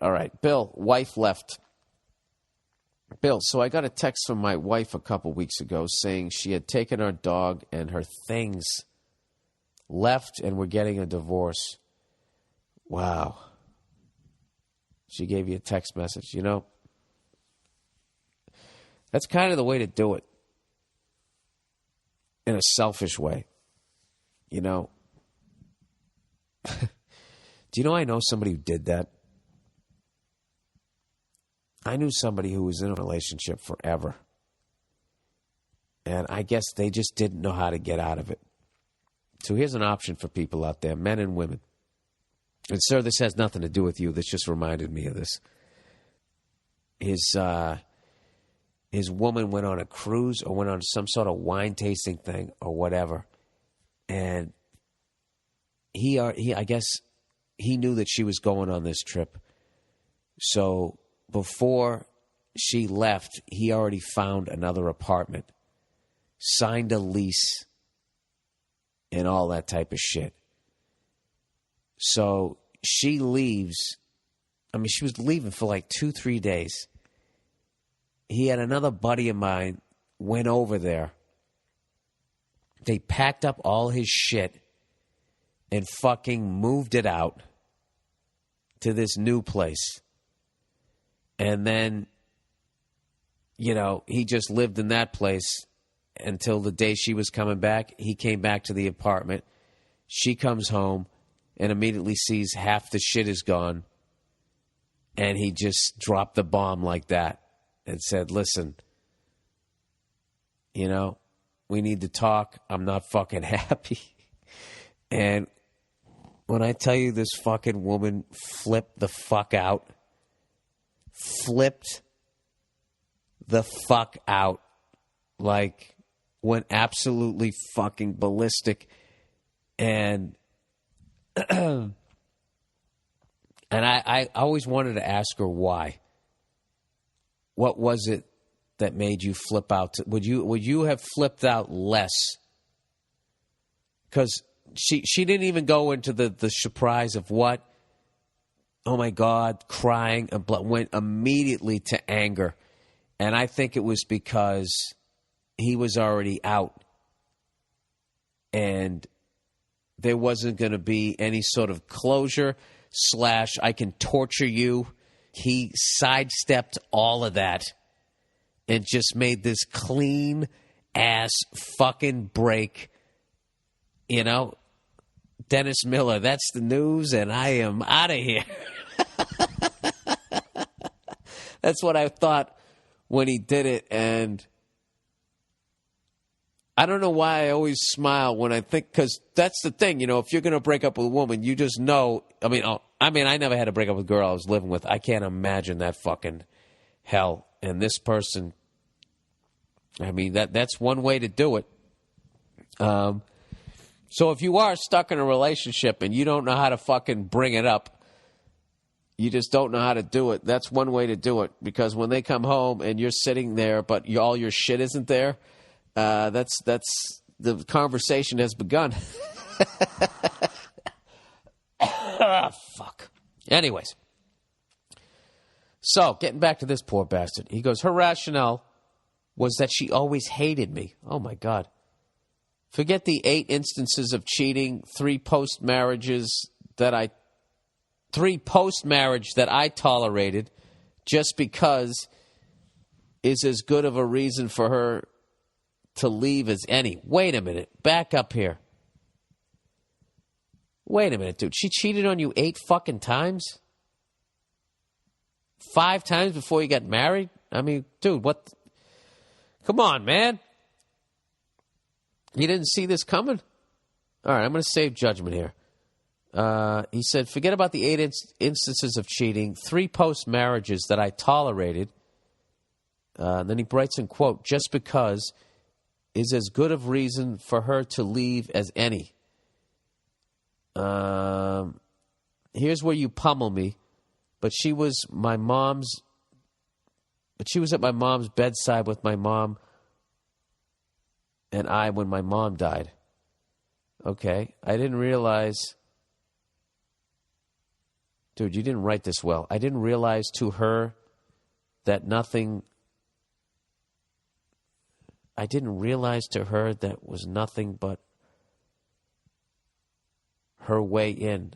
All right. Bill, wife left. Bill, so I got a text from my wife a couple weeks ago saying she had taken our dog and her things, left, and we're getting a divorce. Wow. She gave you a text message. You know, that's kind of the way to do it. In a selfish way. You know. Do you know I know somebody who did that? I knew somebody who was in a relationship forever. And I guess they just didn't know how to get out of it. So here's an option for people out there, men and women. And, sir, this has nothing to do with you. This just reminded me of this. His woman went on a cruise or went on some sort of wine tasting thing or whatever. And I guess he knew that she was going on this trip. So before she left, he already found another apartment, signed a lease, and all that type of shit. So she leaves. I mean, she was leaving for like 2-3 days. He had another buddy of mine went over there. They packed up all his shit and fucking moved it out to this new place. And then, you know, he just lived in that place until the day she was coming back. He came back to the apartment. She comes home and immediately sees half the shit is gone. And he just dropped the bomb like that. And said, listen, you know, we need to talk. I'm not fucking happy. And when I tell you this fucking woman flipped the fuck out, like went absolutely fucking ballistic. And and I always wanted to ask her why. What was it that made you flip out? Would you have flipped out less? Because she didn't even go into the surprise of what? Oh, my God, crying, and went immediately to anger. And I think it was because he was already out. And there wasn't going to be any sort of closure / I can torture you. He sidestepped all of that and just made this clean-ass fucking break. You know, Dennis Miller, that's the news, and I am out of here. That's what I thought when he did it, and I don't know why I always smile when I think, because that's the thing, you know, if you're going to break up with a woman, you just know, I never had to break up with a girl I was living with. I can't imagine that fucking hell. And this person, I mean, that's one way to do it. So if you are stuck in a relationship and you don't know how to fucking bring it up, you just don't know how to do it, that's one way to do it. Because when they come home and you're sitting there, but all your shit isn't there, that's the conversation has begun. Fuck. Anyways. So, getting back to this poor bastard. He goes, her rationale was that she always hated me. Oh, my God. Forget the 8 instances of cheating, 3 post-marriage that I tolerated just because is as good of a reason for her to leave as any. Wait a minute. Back up here. Wait a minute, dude. She cheated on you 8 fucking times? 5 times before you got married? I mean, dude, what? Come on, man. You didn't see this coming? All right, I'm going to save judgment here. He said, forget about the 8 instances of cheating, 3 post-marriages that I tolerated. Then he writes in quote, just because is as good of reason for her to leave as any. Here's where you pummel me, but she was at my mom's bedside with my mom and I when my mom died. Okay, I didn't realize Dude, you didn't write this well. I didn't realize to her that nothing... I didn't realize to her that was nothing but her way in.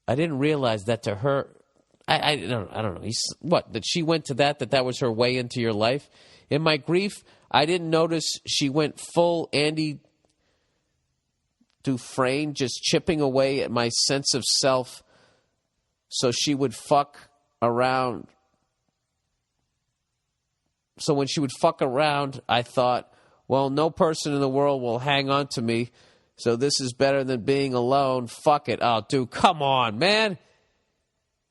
I didn't realize that to her... I don't know. What, that she went to that was her way into your life? In my grief, I didn't notice she went full Andy Dufresne, just chipping away at my sense of self so she would fuck around. So when she would fuck around, I thought, well, no person in the world will hang on to me, so this is better than being alone. Fuck it. Oh, dude, come on, man.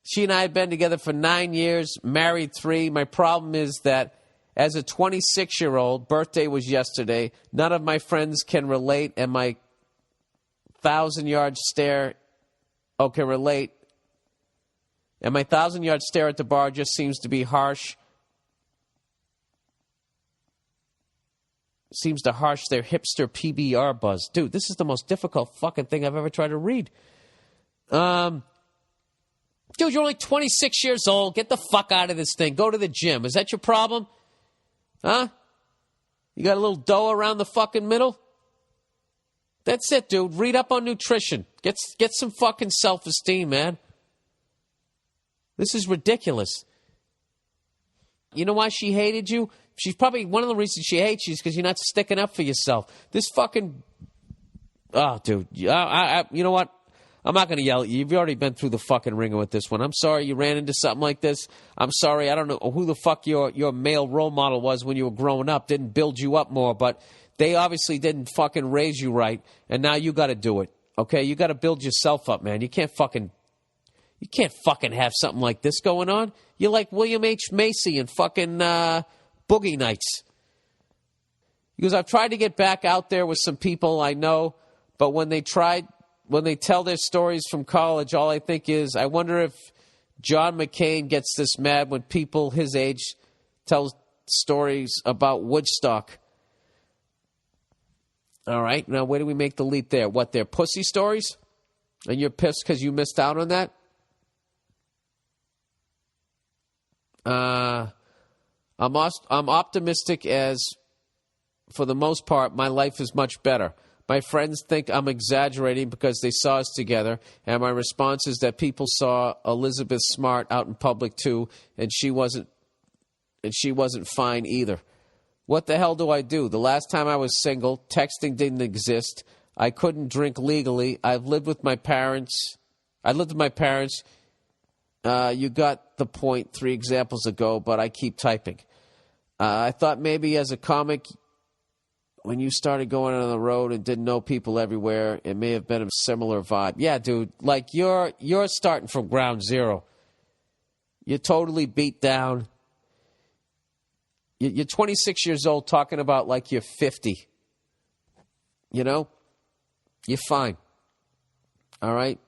She and I had been together for 9 years, married 3. My problem is that as a 26-year-old, birthday was yesterday, none of my friends can relate, and my 1,000-yard stare, can relate. And my 1,000-yard stare at the bar just seems to be harsh. Seems to harsh their hipster PBR buzz. Dude, this is the most difficult fucking thing I've ever tried to read. Dude, you're only 26 years old. Get the fuck out of this thing. Go to the gym. Is that your problem? Huh? You got a little dough around the fucking middle? That's it, dude. Read up on nutrition. Get some fucking self-esteem, man. This is ridiculous. You know why she hated you? She's probably one of the reasons she hates you is because you're not sticking up for yourself. This fucking... Oh, dude. You know what? I'm not going to yell at you. You've already been through the fucking ringer with this one. I'm sorry you ran into something like this. I'm sorry. I don't know who the fuck your male role model was when you were growing up. Didn't build you up more, but they obviously didn't fucking raise you right, and now you got to do it. Okay? You got to build yourself up, man. You can't fucking have something like this going on. You're like William H. Macy and fucking Boogie Nights. Because I've tried to get back out there with some people I know, but when they tell their stories from college, all I think is, I wonder if John McCain gets this mad when people his age tell stories about Woodstock. All right, now where do we make the leap there? What, they're pussy stories? And you're pissed because you missed out on that? I'm optimistic as, for the most part, my life is much better. My friends think I'm exaggerating because they saw us together, and my response is that people saw Elizabeth Smart out in public too, and she wasn't fine either. What the hell do I do? The last time I was single, texting didn't exist. I couldn't drink legally. I lived with my parents. You got the point 3 examples ago, but I keep typing. I thought maybe as a comic, when you started going on the road and didn't know people everywhere, it may have been a similar vibe. Yeah, dude, like you're starting from ground zero. You're totally beat down. You're 26 years old talking about like you're 50. You know? You're fine. All right?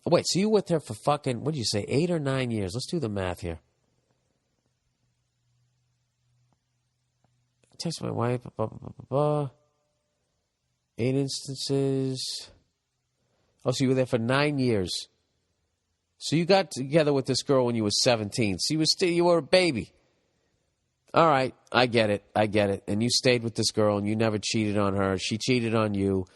Wait, so you were with her for fucking, what did you say, 8 or 9 years? Let's do the math here. Text my wife, 8 instances. Oh, so you were there for 9 years. So you got together with this girl when you were 17. So you were a baby. All right, I get it. And you stayed with this girl and you never cheated on her. She cheated on you.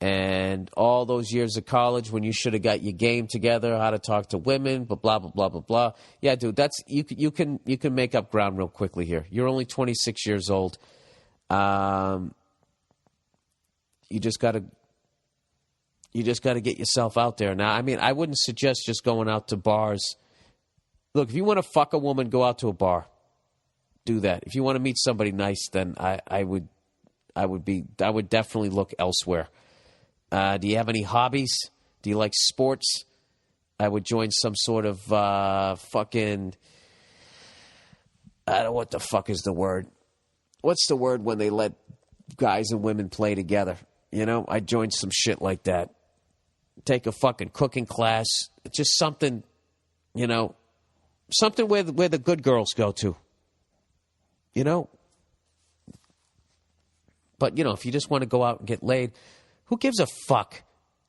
And all those years of college when you should have got your game together, how to talk to women, blah, blah, blah, blah, blah, blah. Yeah, dude, that's you can make up ground real quickly here. You're only 26 years old. You just got to get yourself out there. Now, I mean, I wouldn't suggest just going out to bars. Look, if you want to fuck a woman, go out to a bar. Do that. If you want to meet somebody nice, then I would definitely look elsewhere. Do you have any hobbies? Do you like sports? I would join some sort of fucking... I don't know what the fuck is the word. What's the word when they let guys and women play together? You know, I'd join some shit like that. Take a fucking cooking class. Just something, you know, something where the good girls go to. You know? But, you know, if you just want to go out and get laid, who gives a fuck?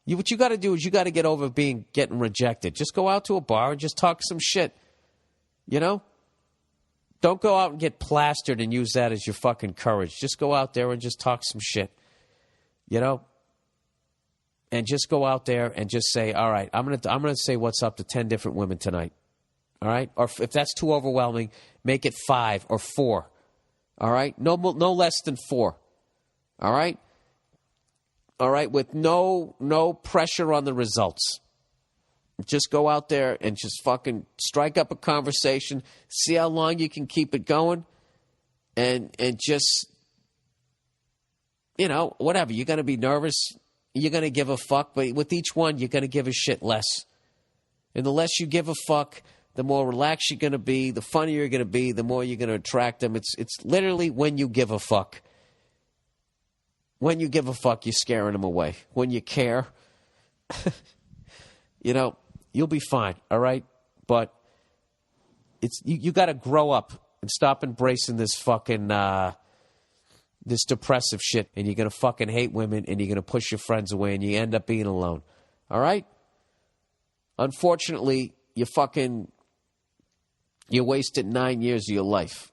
What you got to do is you got to get over getting rejected. Just go out to a bar and just talk some shit. You know? Don't go out and get plastered and use that as your fucking courage. Just go out there and just talk some shit. You know? And just go out there and just say, all right, I'm gonna say what's up to 10 different women tonight. All right? Or if that's too overwhelming, make it 5 or 4. All right? No less than 4. All right? All right? With no pressure on the results. Just go out there and just fucking strike up a conversation, see how long you can keep it going, and just, you know, whatever. You're going to be nervous. You're going to give a fuck. But with each one, you're going to give a shit less. And the less you give a fuck, the more relaxed you're going to be, the funnier you're going to be, the more you're going to attract them. It's literally when you give a fuck. When you give a fuck, you're scaring them away. When you care, you know, you'll be fine, all right? But it's you got to grow up and stop embracing this fucking this depressive shit, and you're going to fucking hate women, and you're going to push your friends away, and you end up being alone, all right? Unfortunately, you wasted 9 years of your life.